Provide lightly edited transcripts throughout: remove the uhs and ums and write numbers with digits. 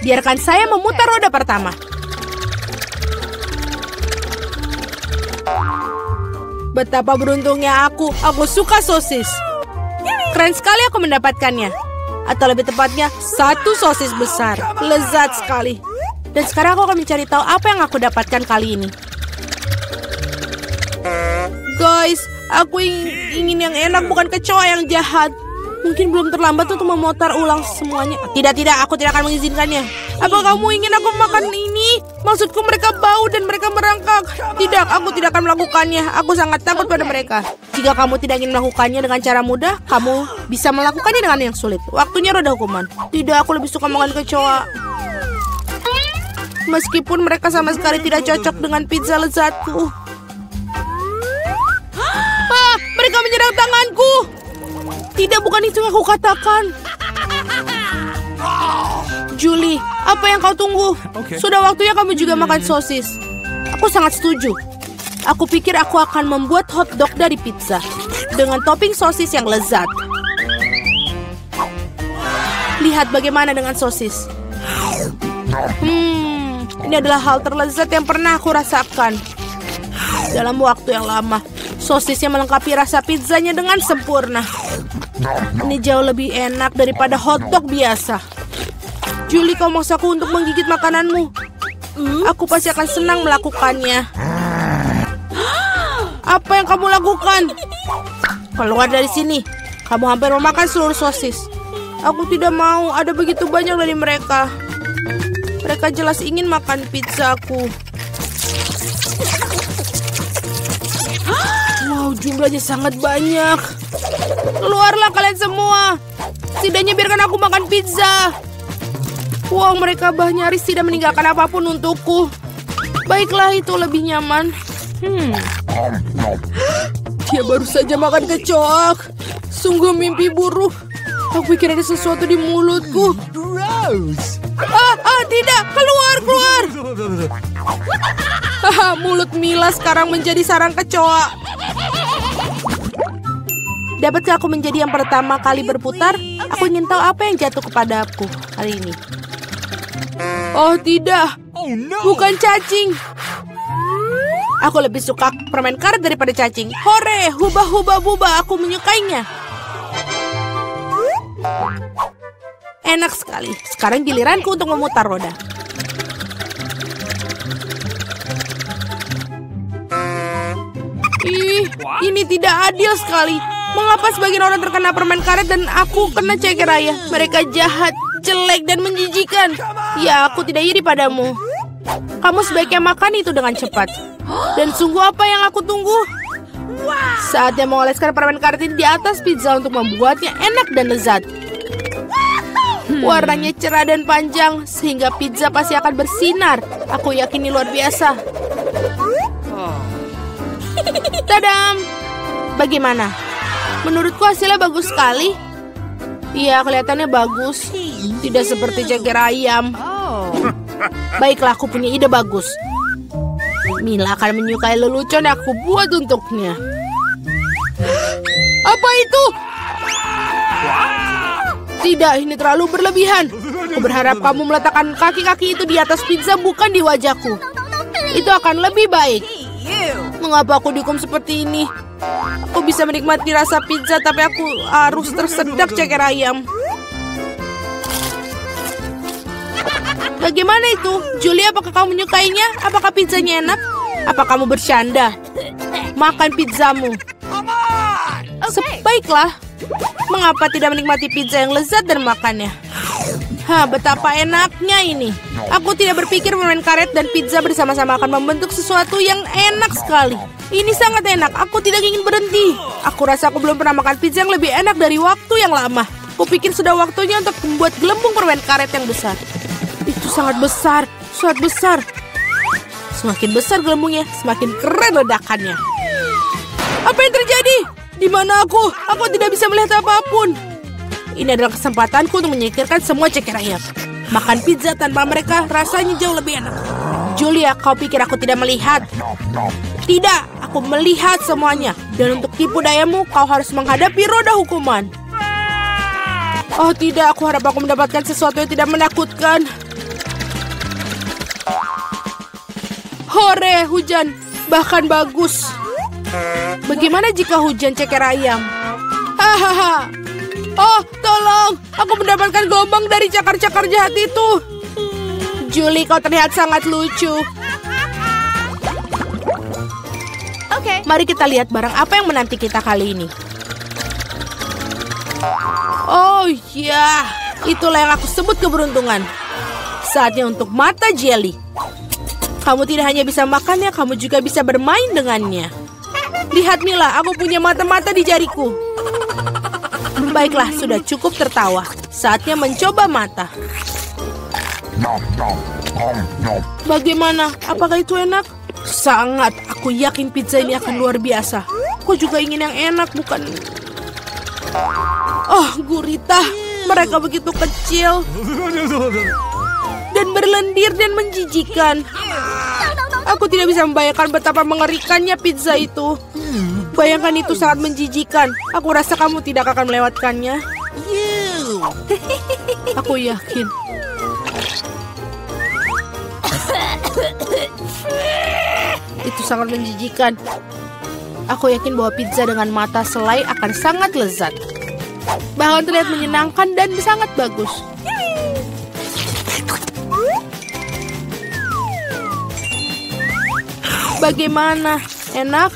Biarkan saya memutar roda pertama. Betapa beruntungnya aku. Aku suka sosis. Keren sekali aku mendapatkannya. Atau lebih tepatnya, satu sosis besar. Lezat sekali. Dan sekarang aku akan mencari tahu apa yang aku dapatkan kali ini. Guys, aku ingin yang enak, bukan kecoa yang jahat. Mungkin belum terlambat untuk memutar ulang semuanya. Tidak, aku tidak akan mengizinkannya. Apa kamu ingin aku makan ini? Maksudku mereka bau dan mereka merangkak. Tidak, aku tidak akan melakukannya. Aku sangat takut pada mereka. Jika kamu tidak ingin melakukannya dengan cara mudah, kamu bisa melakukannya dengan yang sulit. Waktunya roda hukuman. Tidak, aku lebih suka makan kecoa. Meskipun mereka sama sekali tidak cocok dengan pizza lezatku. Mereka menyerang tanganku. Tidak, bukan itu yang aku katakan. Julie, apa yang kau tunggu? Sudah waktunya kamu juga makan sosis. Aku sangat setuju. Aku pikir aku akan membuat hotdog dari pizza dengan topping sosis yang lezat. Lihat bagaimana dengan sosis. Ini adalah hal terlezat yang pernah aku rasakan. Dalam waktu yang lama, sosisnya melengkapi rasa pizzanya dengan sempurna. Ini jauh lebih enak daripada hotdog biasa. Julie, kau maksaku untuk menggigit makananmu. Aku pasti akan senang melakukannya. Apa yang kamu lakukan? Keluar dari sini. Kamu hampir memakan seluruh sosis. Aku tidak mau, ada begitu banyak dari mereka. Mereka jelas ingin makan pizzaku. Wow, jumlahnya sangat banyak. Keluarlah kalian semua. Setidaknya biarkan aku makan pizza. Wow, mereka nyaris tidak meninggalkan apapun untukku. Baiklah, itu lebih nyaman. Dia baru saja makan kecoa. Sungguh mimpi buruk. Aku pikir ada sesuatu di mulutku. Tidak, keluar. Mulut Mila sekarang menjadi sarang kecoa. Dapatkah aku menjadi yang pertama kali berputar? Aku ingin tahu apa yang jatuh kepada aku kali ini. Oh tidak, bukan cacing. Aku lebih suka permen karet daripada cacing. Hore, hubah, aku menyukainya. Enak sekali. Sekarang giliranku untuk memutar roda. Ini tidak adil sekali. Mengapa sebagian orang terkena permen karet dan aku kena ceker raya? Mereka jahat, jelek, dan menjijikan. Ya, aku tidak iri padamu. Kamu sebaiknya makan itu dengan cepat. Dan sungguh apa yang aku tunggu? Saatnya mengoleskan permen karet ini di atas pizza untuk membuatnya enak dan lezat. Warnanya cerah dan panjang, sehingga pizza pasti akan bersinar. Aku yakin ini luar biasa. Tadam! Bagaimana? Menurutku hasilnya bagus sekali. Iya, kelihatannya bagus. Tidak seperti ceker ayam. Baiklah, aku punya ide bagus. Mila akan menyukai lelucon yang aku buat untuknya. Apa itu? Tidak, ini terlalu berlebihan. Aku berharap kamu meletakkan kaki-kaki itu di atas pizza, bukan di wajahku. Itu akan lebih baik. Mengapa aku dihukum seperti ini? Aku bisa menikmati rasa pizza, tapi aku harus tersedak ceker ayam. Bagaimana itu? Julie, apakah kamu menyukainya? Apakah pizzanya enak? Apa kamu bercanda? Makan pizzamu. Baiklah. Mengapa tidak menikmati pizza yang lezat dan makannya? Betapa enaknya ini. Aku tidak berpikir permen karet dan pizza bersama-sama akan membentuk sesuatu yang enak sekali. Ini sangat enak. Aku tidak ingin berhenti. Aku rasa aku belum pernah makan pizza yang lebih enak dari waktu yang lama. Aku pikir sudah waktunya untuk membuat gelembung permen karet yang besar. Itu sangat besar. Semakin besar gelembungnya, semakin keren ledakannya. Apa yang terjadi? Di mana aku? Aku tidak bisa melihat apapun. Ini adalah kesempatanku untuk menyingkirkan semua ceker ayam. Makan pizza tanpa mereka rasanya jauh lebih enak. Julia, kau pikir aku tidak melihat? Tidak, aku melihat semuanya. Dan untuk tipu dayamu, kau harus menghadapi roda hukuman. Oh tidak, aku harap aku mendapatkan sesuatu yang tidak menakutkan. Hore, hujan. Bahkan bagus. Bagaimana jika hujan ceker ayam? Hahaha. Oh, tolong. Aku mendapatkan gelombang dari cakar-cakar jahat itu. Julie, kau terlihat sangat lucu. Oke. Mari kita lihat barang apa yang menanti kita kali ini. Oh ya, itulah yang aku sebut keberuntungan. Saatnya untuk mata jelly. Kamu tidak hanya bisa makannya, kamu juga bisa bermain dengannya. Lihat Mila, aku punya mata-mata di jariku. Baiklah, sudah cukup tertawa. Saatnya mencoba mata. Bagaimana? Apakah itu enak? Sangat. Aku yakin pizza ini akan luar biasa. Aku juga ingin yang enak, bukan? Oh, gurita. Mereka begitu kecil. Dan berlendir dan menjijikan. Aku tidak bisa membayangkan betapa mengerikannya pizza itu. Bayangkan itu sangat menjijikan. Aku rasa kamu tidak akan melewatkannya. Aku yakin. Itu sangat menjijikan. Aku yakin bahwa pizza dengan mata selai akan sangat lezat. Bahkan terlihat menyenangkan dan sangat bagus. Bagaimana? Enak?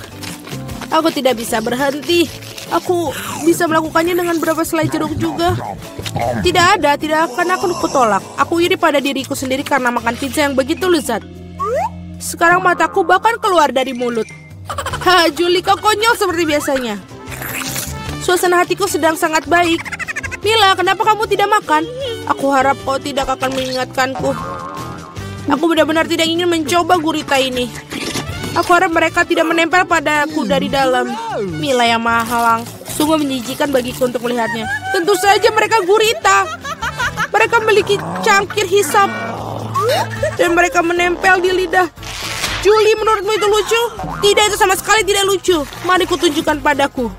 Aku tidak bisa berhenti. Aku bisa melakukannya dengan berapa selai jeruk juga. Tidak ada, tidak akan aku kutolak. Aku iri pada diriku sendiri karena makan pizza yang begitu lezat. Sekarang mataku bahkan keluar dari mulut. Ha, Julie, kau konyol seperti biasanya. Suasana hatiku sedang sangat baik. Mila, kenapa kamu tidak makan? Aku harap kau tidak akan mengingatkanku. Aku benar-benar tidak ingin mencoba gurita ini. Aku harap mereka tidak menempel padaku dari dalam. Mila yang mahalang. Sungguh menjijikan bagiku untuk melihatnya. Tentu saja mereka gurita. Mereka memiliki cangkir hisap. Dan mereka menempel di lidah. Julie, menurutmu itu lucu? Tidak, itu sama sekali tidak lucu. Mari kutunjukkan padaku.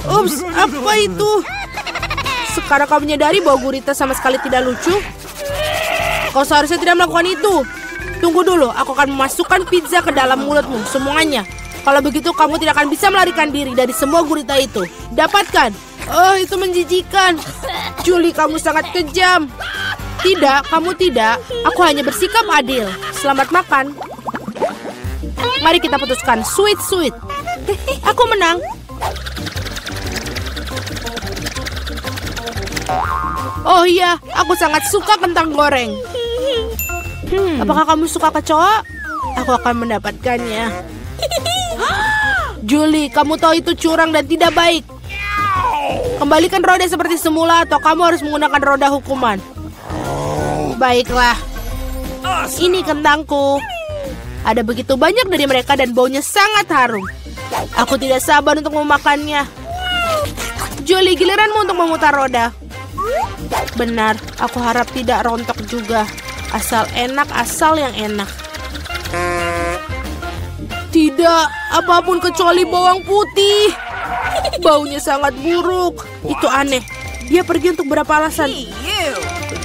Ups, apa itu? Sekarang kau menyadari bahwa gurita sama sekali tidak lucu? Kau seharusnya tidak melakukan itu. Tunggu dulu, aku akan memasukkan pizza ke dalam mulutmu, semuanya. Kalau begitu, kamu tidak akan bisa melarikan diri dari semua gurita itu. Dapatkan. Oh, itu menjijikan. Julie, kamu sangat kejam. Tidak, kamu tidak. Aku hanya bersikap adil. Selamat makan. Mari kita putuskan. Sweet. Aku menang. Oh iya, aku sangat suka kentang goreng. Apakah kamu suka kecoa? Aku akan mendapatkannya. Julie, kamu tahu itu curang dan tidak baik. Kembalikan roda seperti semula atau kamu harus menggunakan roda hukuman. Baiklah. Ini kentangku. Ada begitu banyak dari mereka dan baunya sangat harum. Aku tidak sabar untuk memakannya. Julie, giliranmu untuk memutar roda. Benar, aku harap tidak rontok juga. Asal enak, asal yang enak. Tidak, apapun kecuali bawang putih. Baunya sangat buruk. Itu aneh. Dia pergi untuk berapa alasan?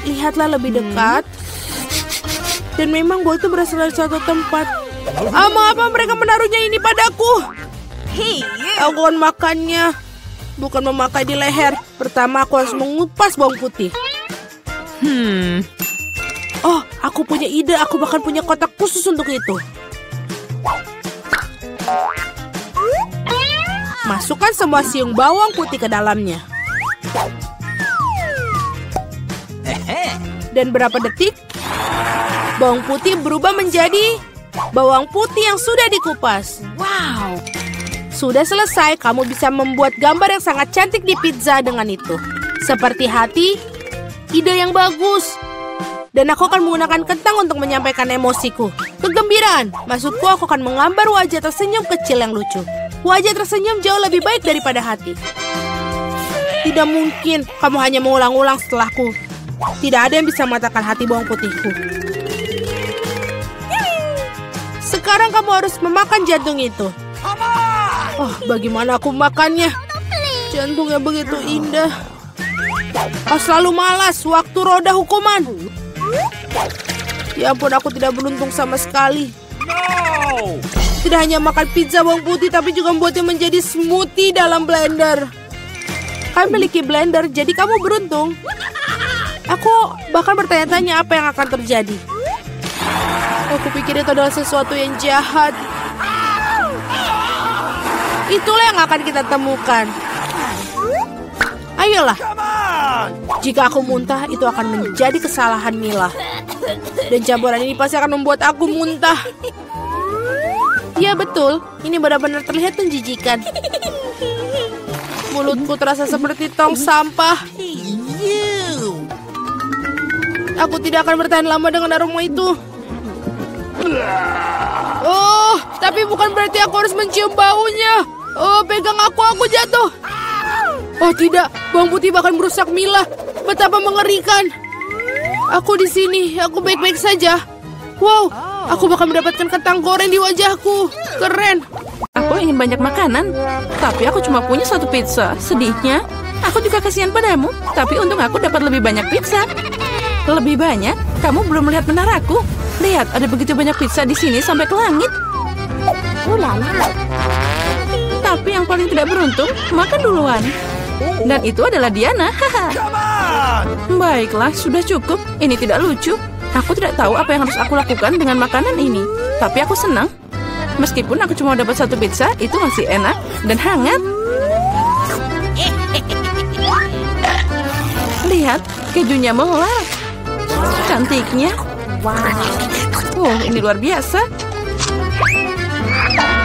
Lihatlah lebih dekat. Dan memang bau itu berasal dari satu tempat. Mengapa mereka menaruhnya ini padaku? Aku akan makannya. Bukan memakai di leher. Pertama aku harus mengupas bawang putih. Oh, aku punya ide. Aku bahkan punya kotak khusus untuk itu. Masukkan semua siung bawang putih ke dalamnya. Dan berapa detik, bawang putih berubah menjadi bawang putih yang sudah dikupas. Wow. Sudah selesai, kamu bisa membuat gambar yang sangat cantik di pizza dengan itu. Seperti hati, ide yang bagus. Dan aku akan menggunakan kentang untuk menyampaikan emosiku. Kegembiraan. Maksudku, aku akan menggambar wajah tersenyum kecil yang lucu. Wajah tersenyum jauh lebih baik daripada hati. Tidak mungkin kamu hanya mengulang-ulang setelahku. Tidak ada yang bisa mengatakan hati bawang putihku. Sekarang kamu harus memakan jantung itu. Oh, bagaimana aku makannya? Jantungnya begitu indah. Kau selalu malas waktu roda hukuman. Ya ampun, aku tidak beruntung sama sekali. Tidak hanya makan pizza bawang putih, tapi juga membuatnya menjadi smoothie dalam blender. Kami memiliki blender, jadi kamu beruntung. Aku bahkan bertanya-tanya apa yang akan terjadi. Aku pikir itu adalah sesuatu yang jahat. Itulah yang akan kita temukan. Ayolah. Jika aku muntah, itu akan menjadi kesalahan Mila. Dan campuran ini pasti akan membuat aku muntah. Ya betul, ini benar-benar terlihat menjijikan. Mulutku terasa seperti tong sampah. Aku tidak akan bertahan lama dengan aroma itu. Oh, tapi bukan berarti aku harus mencium baunya. Oh, pegang aku jatuh. Oh tidak, bawang putih bahkan merusak Mila. Betapa mengerikan. Aku di sini, aku baik-baik saja. Wow, aku bahkan mendapatkan kentang goreng di wajahku. Keren. Aku ingin banyak makanan, tapi aku cuma punya satu pizza. Sedihnya, aku juga kasihan padamu. Tapi untung aku dapat lebih banyak pizza. Lebih banyak? Kamu belum melihat menaraku. Lihat, ada begitu banyak pizza di sini sampai ke langit. Tapi yang paling tidak beruntung, makan duluan. Dan itu adalah Diana. Baiklah, sudah cukup. Ini tidak lucu. Aku tidak tahu apa yang harus aku lakukan dengan makanan ini. Tapi aku senang. Meskipun aku cuma dapat satu pizza, itu masih enak dan hangat. Lihat, kejunya melar. Cantiknya. Oh, ini luar biasa.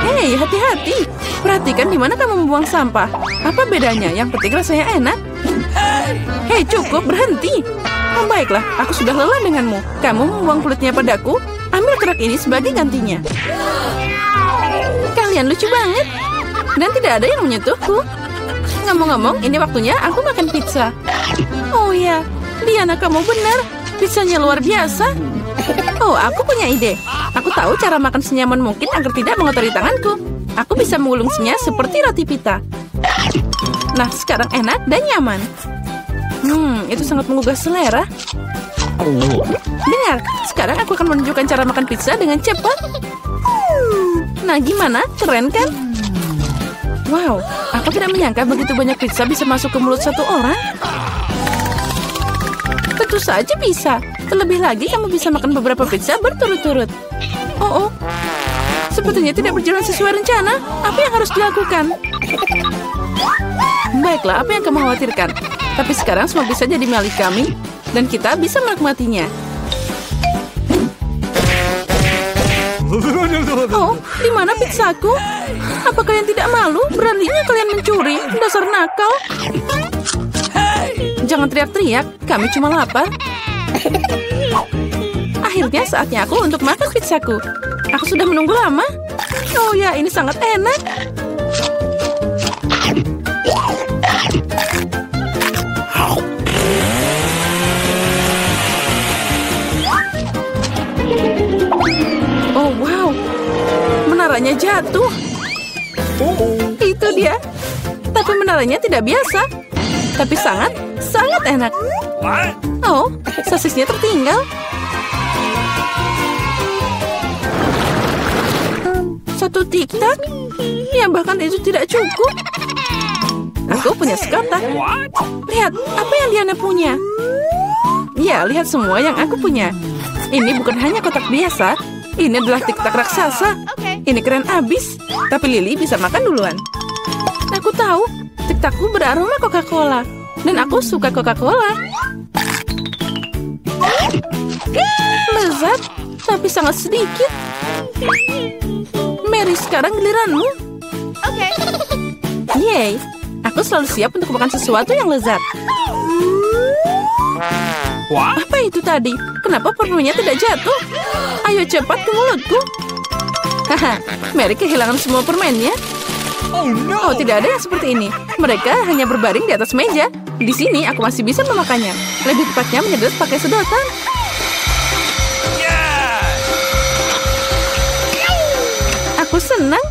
Hei, hati-hati. Perhatikan di mana kamu membuang sampah. Apa bedanya? Yang penting rasanya enak. Hei, cukup, berhenti. Oh, baiklah, aku sudah lelah denganmu. Kamu membuang kulitnya padaku. Ambil kerak ini sebagai gantinya. Kalian lucu banget. Dan tidak ada yang menyentuhku. Ngomong-ngomong, ini waktunya aku makan pizza. Oh ya, Diana, kamu benar. Pizzanya luar biasa. Oh, aku punya ide. Aku tahu cara makan senyaman mungkin agar tidak mengotori tanganku. Aku bisa mengulungnya seperti roti pita. Nah, sekarang enak dan nyaman. Itu sangat menggugah selera. Dengar, sekarang aku akan menunjukkan cara makan pizza dengan cepat. Nah, gimana? Keren kan? Wow, aku tidak menyangka begitu banyak pizza bisa masuk ke mulut satu orang. Tentu saja bisa. Terlebih lagi kamu bisa makan beberapa pizza berturut-turut. Oh, sepertinya tidak berjalan sesuai rencana. Apa yang harus dilakukan? Baiklah, apa yang kamu khawatirkan? Tapi sekarang semua bisa jadi milik kami. Dan kita bisa menikmatinya. Oh, di mana pizzaku? Apa kalian tidak malu? Beraninya kalian mencuri? Dasar nakal. Jangan teriak-teriak, kami cuma lapar. Akhirnya saatnya aku untuk makan pizzaku. Aku sudah menunggu lama. Oh ya, ini sangat enak. Oh wow, menaranya jatuh. Itu dia. Tapi menaranya tidak biasa. Tapi sangat enak. Oh, sosisnya tertinggal. Satu tiktak? Ya, bahkan itu tidak cukup. Aku punya sekotak. Lihat, apa yang Diana punya? Ya, lihat semua yang aku punya. Ini bukan hanya kotak biasa. Ini adalah tiktak raksasa. Ini keren abis. Tapi Lily bisa makan duluan. Aku tahu, tiktakku beraroma Coca-Cola. Dan aku suka Coca-Cola. Lezat, tapi sangat sedikit. Mary, sekarang giliranmu. Yeay, aku selalu siap untuk makan sesuatu yang lezat. Apa itu tadi? Kenapa parfumnya tidak jatuh? Ayo cepat ke mulutku. Haha, Mary kehilangan semua permennya. Oh, tidak ada yang seperti ini. Mereka hanya berbaring di atas meja. Di sini aku masih bisa memakannya. Lebih tepatnya menyedot pakai sedotan. Aku senang.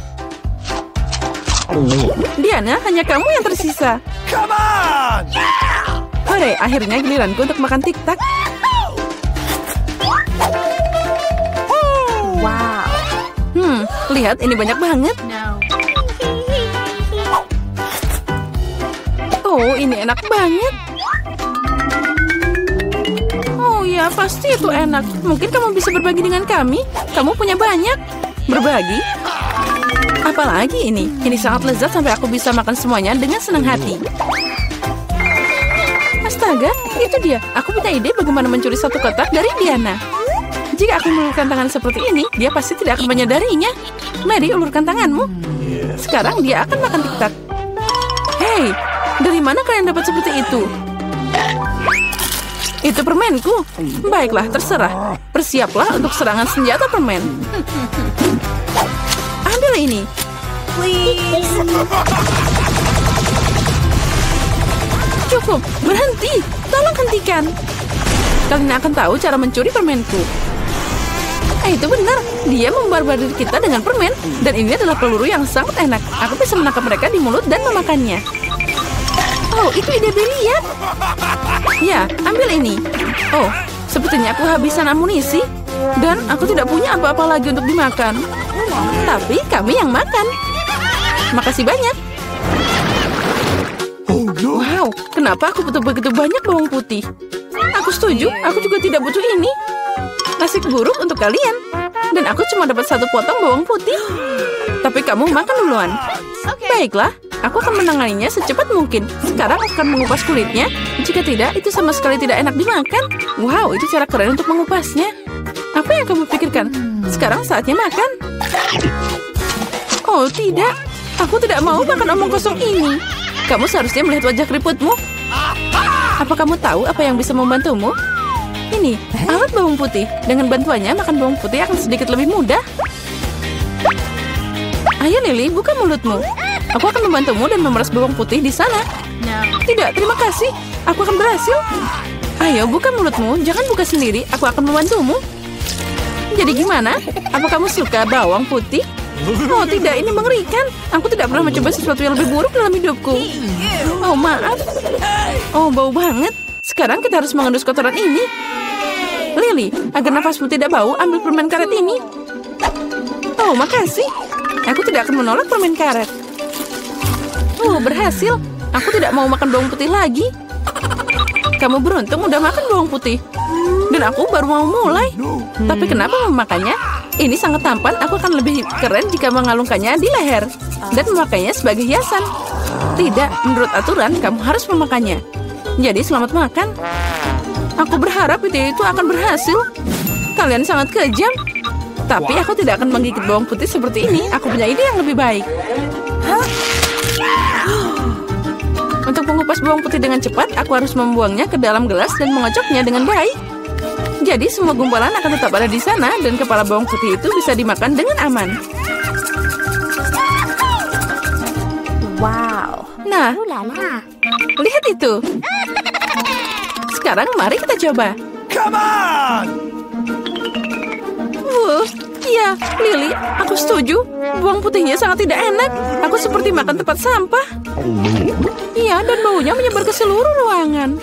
Diana, hanya kamu yang tersisa. Hore, akhirnya giliranku untuk makan tiktak. Wow. Lihat, ini banyak banget. Oh, ini enak banget. Oh ya, pasti itu enak. Mungkin kamu bisa berbagi dengan kami. Kamu punya banyak. Berbagi? Apalagi ini? Ini sangat lezat sampai aku bisa makan semuanya dengan senang hati. Astaga, itu dia. Aku punya ide bagaimana mencuri satu kotak dari Diana. Jika aku mengulurkan tangan seperti ini, dia pasti tidak akan menyadarinya. Mari, ulurkan tanganmu. Sekarang dia akan makan tiktak. Hei, dari mana kalian dapat seperti itu? Itu permenku. Baiklah, terserah. Bersiaplah untuk serangan senjata permen. Ambil ini. Please. Cukup, berhenti. Tolong hentikan. Kalian akan tahu cara mencuri permenku. Itu benar. Dia membarbarir kita dengan permen. Dan ini adalah peluru yang sangat enak. Aku bisa menangkap mereka di mulut dan memakannya. Oh, itu ide brilian. Ya, ambil ini. Oh, sepertinya aku habisan amunisi. Dan aku tidak punya apa-apa lagi untuk dimakan. Tapi kami yang makan. Makasih banyak. Wow, kenapa aku butuh begitu banyak bawang putih? Aku setuju, aku juga tidak butuh ini. Nasib buruk untuk kalian. Dan aku cuma dapat satu potong bawang putih. Tapi kamu makan duluan. Baiklah, aku akan menanganinya secepat mungkin. Sekarang aku akan mengupas kulitnya. Jika tidak, itu sama sekali tidak enak dimakan. Wow, itu cara keren untuk mengupasnya. Apa yang kamu pikirkan? Sekarang saatnya makan. Oh, tidak. Aku tidak mau makan omong kosong ini. Kamu seharusnya melihat wajah keriputmu. Apa kamu tahu apa yang bisa membantumu? Ini, alat bawang putih. Dengan bantuannya, makan bawang putih akan sedikit lebih mudah. Ayo, Lily, buka mulutmu. Aku akan membantumu dan memeras bawang putih di sana. Tidak, terima kasih. Aku akan berhasil. Ayo, buka mulutmu. Jangan buka sendiri. Aku akan membantumu. Jadi gimana? Apa kamu suka bawang putih? Oh tidak, ini mengerikan. Aku tidak pernah mencoba sesuatu yang lebih buruk dalam hidupku. Oh maaf. Oh bau banget. Sekarang kita harus mengendus kotoran ini. Lily, agar nafasmu tidak bau, ambil permen karet ini. Oh makasih. Aku tidak akan menolak permen karet. Oh berhasil. Aku tidak mau makan bawang putih lagi. Kamu beruntung udah makan bawang putih. Dan aku baru mau mulai. Tapi kenapa memakannya? Ini sangat tampan, aku akan lebih keren jika mengalungkannya di leher. Dan memakainya sebagai hiasan. Tidak, menurut aturan kamu harus memakannya. Jadi selamat makan. Aku berharap ide itu akan berhasil. Kalian sangat kejam. Tapi aku tidak akan menggigit bawang putih seperti ini. Aku punya ide yang lebih baik. Untuk mengupas bawang putih dengan cepat, aku harus membuangnya ke dalam gelas dan mengocoknya dengan baik. Jadi semua gumpalan akan tetap ada di sana dan kepala bawang putih itu bisa dimakan dengan aman. Wow. Nah, lihat itu. Sekarang mari kita coba. Come on! Iya, Lily, aku setuju. Bawang putihnya sangat tidak enak. Aku seperti makan tempat sampah. Iya, dan baunya menyebar ke seluruh ruangan.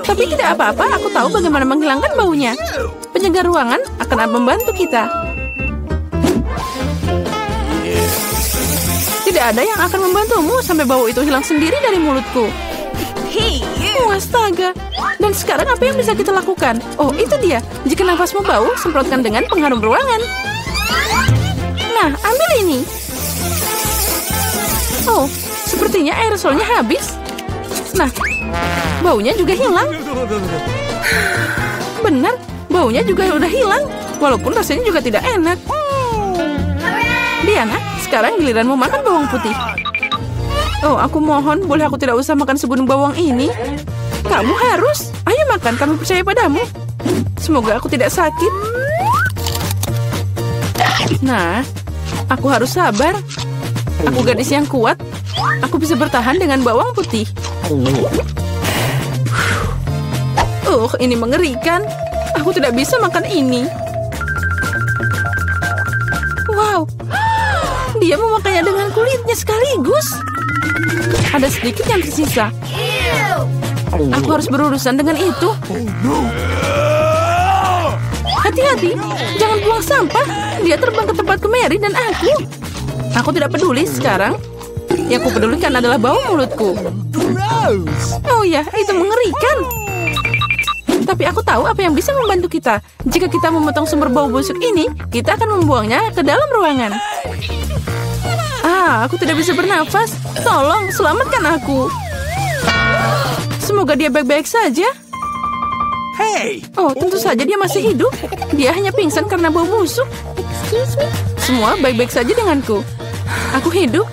Tapi tidak apa-apa, aku tahu bagaimana menghilangkan baunya. Penyegar ruangan akan membantu kita. Tidak ada yang akan membantumu sampai bau itu hilang sendiri dari mulutku. Astaga. Dan sekarang apa yang bisa kita lakukan? Oh, itu dia. Jika nafasmu bau, semprotkan dengan pengharum ruangan. Nah, ambil ini. Oh, sepertinya aerosolnya habis. Nah, baunya juga hilang. Benar, baunya juga udah hilang. Walaupun rasanya juga tidak enak. Diana, sekarang giliranmu makan bawang putih. Oh, aku mohon, boleh aku tidak usah makan segunung bawang ini? Kamu harus. Ayo makan, kami percaya padamu. Semoga aku tidak sakit. Nah, aku harus sabar. Aku gadis yang kuat. Aku bisa bertahan dengan bawang putih. Ini mengerikan. Aku tidak bisa makan ini. Wow, dia memakainya dengan kulitnya sekaligus. Ada sedikit yang tersisa. Aku harus berurusan dengan itu. Hati-hati. hati-hati. Jangan buang sampah. Dia terbang ke tempatku Mary dan aku. Aku tidak peduli sekarang. Yang aku pedulikan adalah bau mulutku. Oh ya, itu mengerikan. Tapi aku tahu apa yang bisa membantu kita. Jika kita memotong sumber bau busuk ini, kita akan membuangnya ke dalam ruangan. Aku tidak bisa bernafas. Tolong, selamatkan aku. Semoga dia baik-baik saja. Oh, tentu saja dia masih hidup. Dia hanya pingsan karena bau busuk. Semua baik-baik saja denganku. Aku hidup.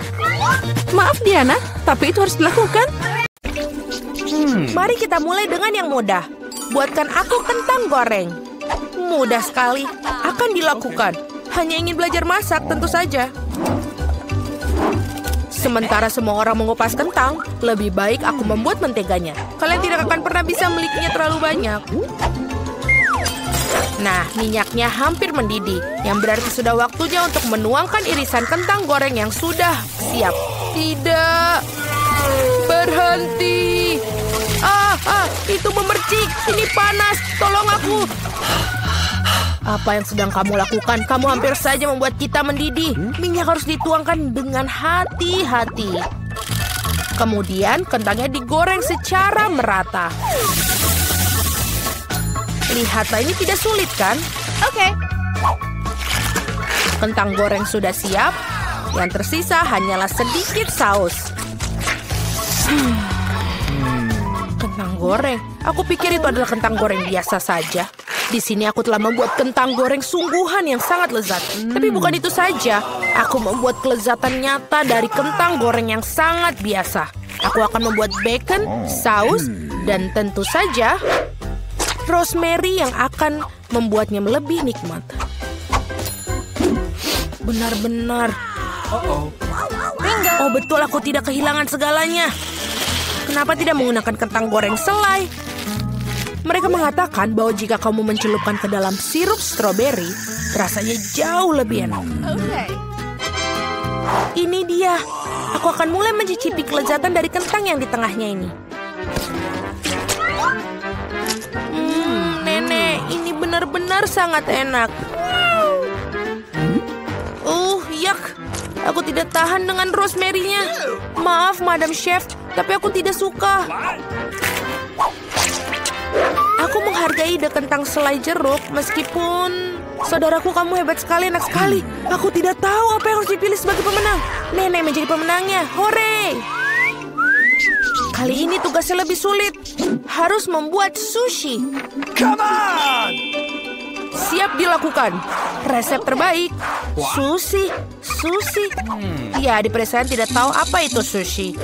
Maaf Diana, tapi itu harus dilakukan. Mari kita mulai dengan yang mudah. Buatkan aku kentang goreng. Mudah sekali. Akan dilakukan. Hanya ingin belajar masak, tentu saja. Sementara semua orang mengupas kentang, lebih baik aku membuat menteganya. Kalian tidak akan pernah bisa memilikinya terlalu banyak. Nah, minyaknya hampir mendidih, yang berarti sudah waktunya untuk menuangkan irisan kentang goreng yang sudah siap. Tidak. Berhenti. Itu memercik. Ini panas. Tolong aku. Apa yang sedang kamu lakukan? Kamu hampir saja membuat kita mendidih. Minyak harus dituangkan dengan hati-hati. Kemudian kentangnya digoreng secara merata. Lihatlah, ini tidak sulit kan? Oke. Kentang goreng sudah siap. Yang tersisa hanyalah sedikit saus. Kentang goreng. Aku pikir itu adalah kentang goreng biasa saja. Di sini aku telah membuat kentang goreng sungguhan yang sangat lezat. Tapi bukan itu saja. Aku membuat kelezatan nyata dari kentang goreng yang sangat biasa. Aku akan membuat bacon, saus, dan tentu saja rosemary yang akan membuatnya lebih nikmat. Benar-benar. Oh betul, aku tidak kehilangan segalanya. Kenapa tidak menggunakan kentang goreng selai? Mereka mengatakan bahwa jika kamu mencelupkan ke dalam sirup stroberi, rasanya jauh lebih enak. Ini dia. Aku akan mulai mencicipi kelezatan dari kentang yang di tengahnya ini. Nenek, ini benar-benar sangat enak. Yak. Aku tidak tahan dengan rosemary-nya. Maaf, Madam Chef, tapi aku tidak suka. Aku menghargai ide kentang selai jeruk, meskipun... Saudaraku, kamu hebat sekali, enak sekali. Aku tidak tahu apa yang harus dipilih sebagai pemenang. Nenek menjadi pemenangnya. Hore! Kali ini tugasnya lebih sulit. Harus membuat sushi. Come on! Siap dilakukan. Resep terbaik. Sushi. Ya, di pedesaan tidak tahu apa itu sushi.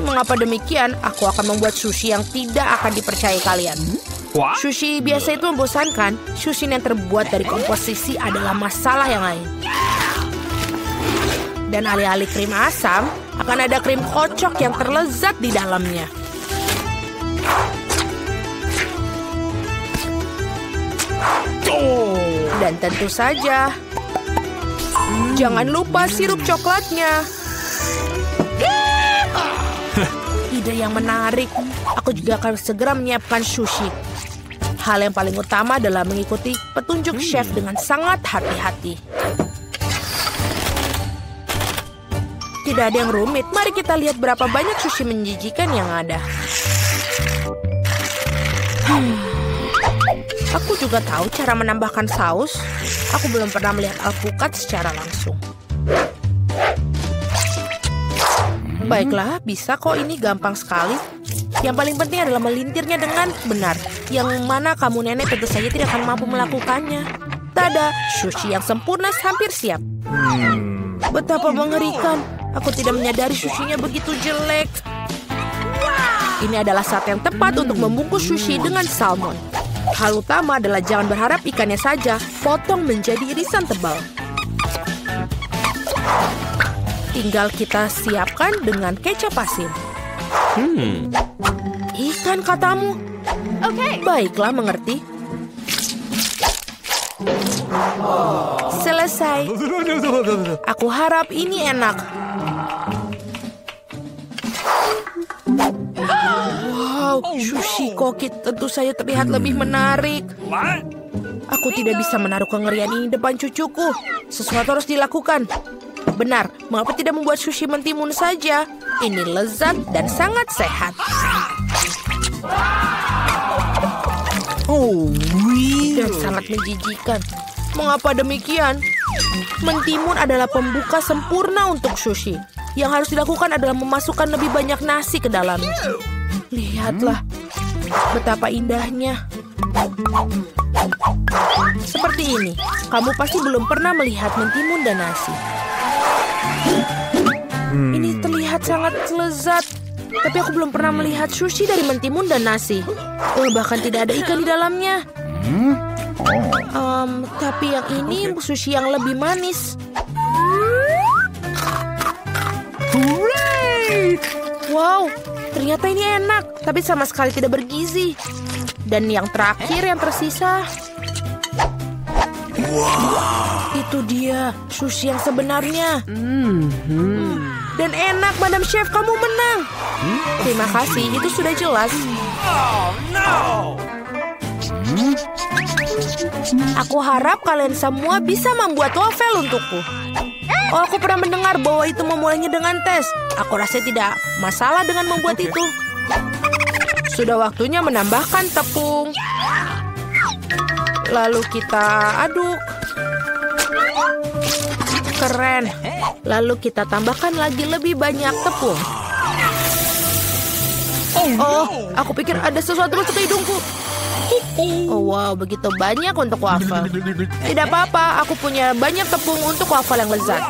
Mengapa demikian? Aku akan membuat sushi yang tidak akan dipercayai kalian. Sushi biasa itu membosankan. Sushi yang terbuat dari komposisi adalah masalah yang lain. Dan alih-alih krim asam, akan ada krim kocok yang terlezat di dalamnya. Dan tentu saja, jangan lupa sirup coklatnya. Ide yang menarik. Aku juga akan segera menyiapkan sushi. Hal yang paling utama adalah mengikuti petunjuk chef dengan sangat hati-hati. Tidak ada yang rumit. Mari kita lihat berapa banyak sushi menjijikan yang ada. Aku juga tahu cara menambahkan saus. Aku belum pernah melihat alpukat secara langsung. Baiklah, bisa kok, ini gampang sekali. Yang paling penting adalah melintirnya dengan benar. Yang mana kamu nenek tentu saja tidak akan mampu melakukannya. Tada, sushi yang sempurna hampir siap. Betapa mengerikan. Aku tidak menyadari sushinya begitu jelek. Ini adalah saat yang tepat untuk membungkus sushi dengan salmon. Hal utama adalah jangan berharap ikannya saja, potong menjadi irisan tebal. Tinggal kita siapkan dengan kecap asin. Ikan katamu? Oke. Baiklah, mengerti. Selesai. Aku harap ini enak. Wow, sushi koki tentu saja terlihat lebih menarik. Aku tidak bisa menaruh kengerian ini depan cucuku. Sesuatu harus dilakukan. Benar, mengapa tidak membuat sushi mentimun saja? Ini lezat dan sangat sehat. Dan sangat menjijikan. Mengapa demikian? Mentimun adalah pembuka sempurna untuk sushi. Yang harus dilakukan adalah memasukkan lebih banyak nasi ke dalamnya. Lihatlah, betapa indahnya. Seperti ini, kamu pasti belum pernah melihat mentimun dan nasi. Ini terlihat sangat lezat. Tapi aku belum pernah melihat sushi dari mentimun dan nasi. Bahkan tidak ada ikan di dalamnya. Tapi yang ini sushi yang lebih manis. Wow, ternyata ini enak. Tapi sama sekali tidak bergizi. Dan yang terakhir yang tersisa. Itu dia, sushi yang sebenarnya. Dan enak, Madam Chef, kamu menang. Terima kasih, itu sudah jelas. Aku harap kalian semua bisa membuat waffle untukku. Aku pernah mendengar bahwa itu memulainya dengan tes. Aku rasa tidak masalah dengan membuat itu. Sudah waktunya menambahkan tepung. Lalu kita aduk. Keren. Lalu kita tambahkan lagi lebih banyak tepung. Aku pikir ada sesuatu masuk ke hidungku. Wow, begitu banyak untuk waffle. Tidak apa-apa, aku punya banyak tepung untuk waffle yang lezat.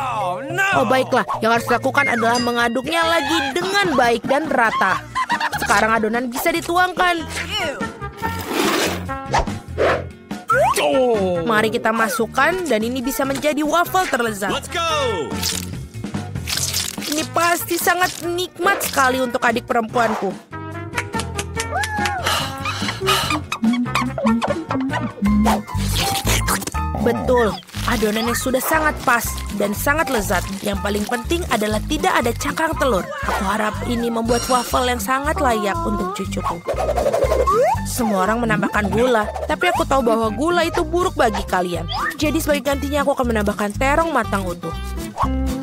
Baiklah, yang harus dilakukan adalah mengaduknya lagi dengan baik dan rata. Sekarang adonan bisa dituangkan. Mari kita masukkan dan ini bisa menjadi waffle terlezat. Ini pasti sangat nikmat sekali untuk adik perempuanku. Betul, adonannya sudah sangat pas dan sangat lezat. Yang paling penting adalah tidak ada cakang telur. Aku harap ini membuat waffle yang sangat layak untuk cucuku. Semua orang menambahkan gula, tapi aku tahu bahwa gula itu buruk bagi kalian. Jadi sebagai gantinya aku akan menambahkan terong matang utuh.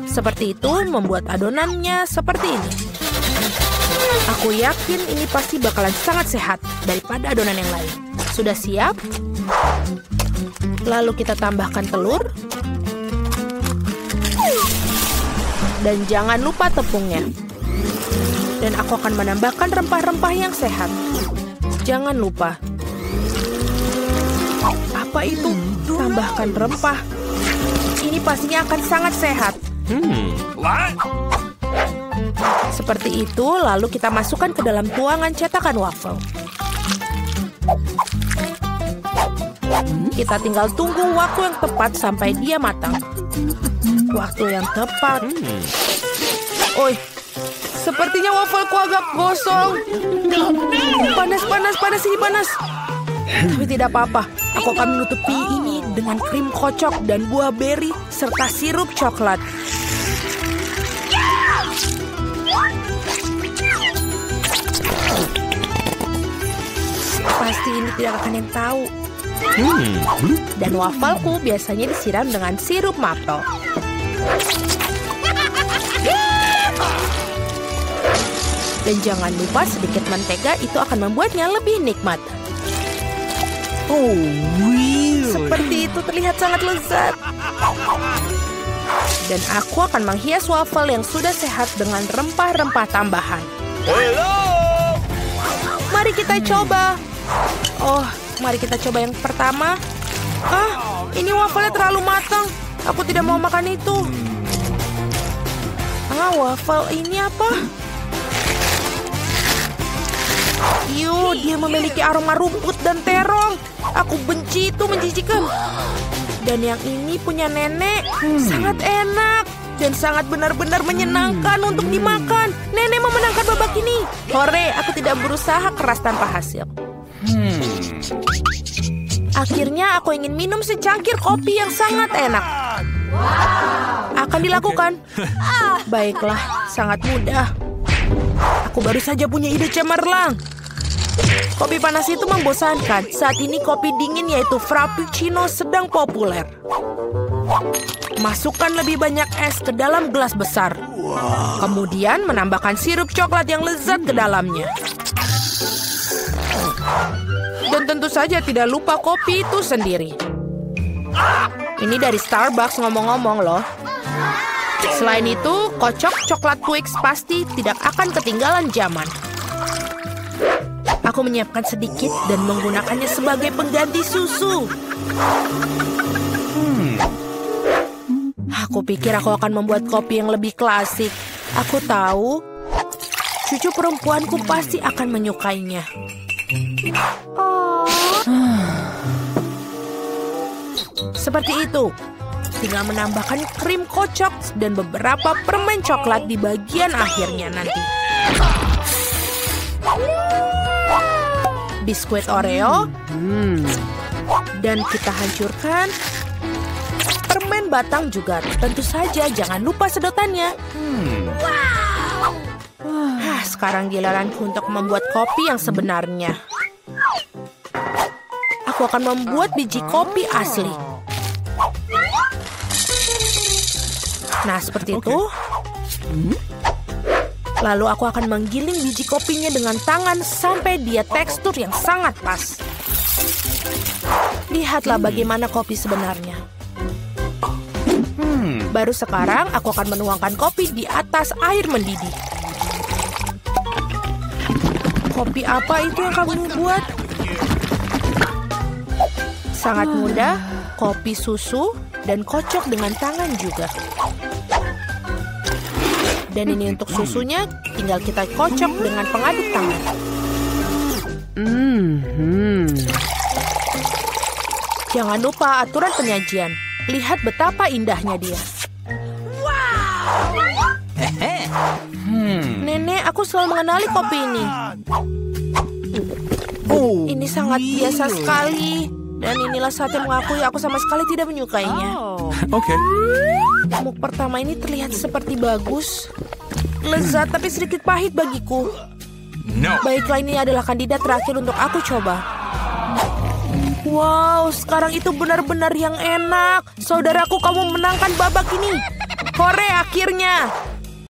Seperti itu membuat adonannya seperti ini. Aku yakin ini pasti bakalan sangat sehat daripada adonan yang lain. Sudah siap? Lalu kita tambahkan telur. Dan jangan lupa tepungnya. Dan aku akan menambahkan rempah-rempah yang sehat. Jangan lupa. Apa itu? Tambahkan rempah. Ini pastinya akan sangat sehat. Seperti itu, lalu kita masukkan ke dalam tuangan cetakan waffle. Kita tinggal tunggu waktu yang tepat sampai dia matang. Waktu yang tepat. Sepertinya waffleku agak gosong. Panas, ini panas. Tapi tidak apa-apa. Aku akan menutupi ini dengan krim kocok dan buah beri serta sirup coklat. Pasti ini tidak akan yang tahu. Dan wafelku biasanya disiram dengan sirup maple. Dan jangan lupa sedikit mentega, itu akan membuatnya lebih nikmat. Seperti itu terlihat sangat lezat. Dan aku akan menghias waffle yang sudah sehat dengan rempah-rempah tambahan. Mari kita coba. Mari kita coba yang pertama. Ini waffle-nya terlalu matang. Aku tidak mau makan itu. Waffle ini apa? Dia memiliki aroma rumput dan terong. Aku benci itu, menjijikan. Dan yang ini punya nenek. Sangat enak. Dan sangat benar-benar menyenangkan untuk dimakan. Nenek memenangkan babak ini. Hore, aku tidak berusaha keras tanpa hasil. Akhirnya aku ingin minum secangkir kopi yang sangat enak. Akan dilakukan. Baiklah, sangat mudah. Aku baru saja punya ide cemerlang. Kopi panas itu membosankan. Saat ini kopi dingin yaitu Frappuccino sedang populer. Masukkan lebih banyak es ke dalam gelas besar. Kemudian menambahkan sirup coklat yang lezat ke dalamnya. Dan tentu saja tidak lupa kopi itu sendiri. Ini dari Starbucks ngomong-ngomong loh. Selain itu, kocok coklat Twix pasti tidak akan ketinggalan zaman. Aku menyiapkan sedikit dan menggunakannya sebagai pengganti susu. Aku pikir aku akan membuat kopi yang lebih klasik. Aku tahu, cucu perempuanku pasti akan menyukainya. Seperti itu. Tinggal menambahkan krim kocok dan beberapa permen coklat di bagian akhirnya nanti. Biskuit Oreo. Dan kita hancurkan permen batang juga. Tentu saja jangan lupa sedotannya. Sekarang giliranku untuk membuat kopi yang sebenarnya. Aku akan membuat biji kopi asli. Nah, seperti itu. Lalu aku akan menggiling biji kopinya dengan tangan sampai dia tekstur yang sangat pas. Lihatlah bagaimana kopi sebenarnya. Baru sekarang aku akan menuangkan kopi di atas air mendidih. Kopi apa itu yang kamu buat? Sangat mudah, kopi susu dan kocok dengan tangan juga. Dan ini untuk susunya, tinggal kita kocok dengan pengaduk tangan. Jangan lupa aturan penyajian. Lihat betapa indahnya dia. Nenek, aku selalu mengenali kopi ini. Ini sangat biasa sekali. Dan inilah saat yang mengakui aku sama sekali tidak menyukainya. Okay. Muk pertama ini terlihat seperti bagus. Lezat tapi sedikit pahit bagiku. No. Baiklah, ini adalah kandidat terakhir untuk aku coba. Wow, sekarang itu benar-benar yang enak. Saudaraku, kamu menangkan babak ini. Hore, akhirnya.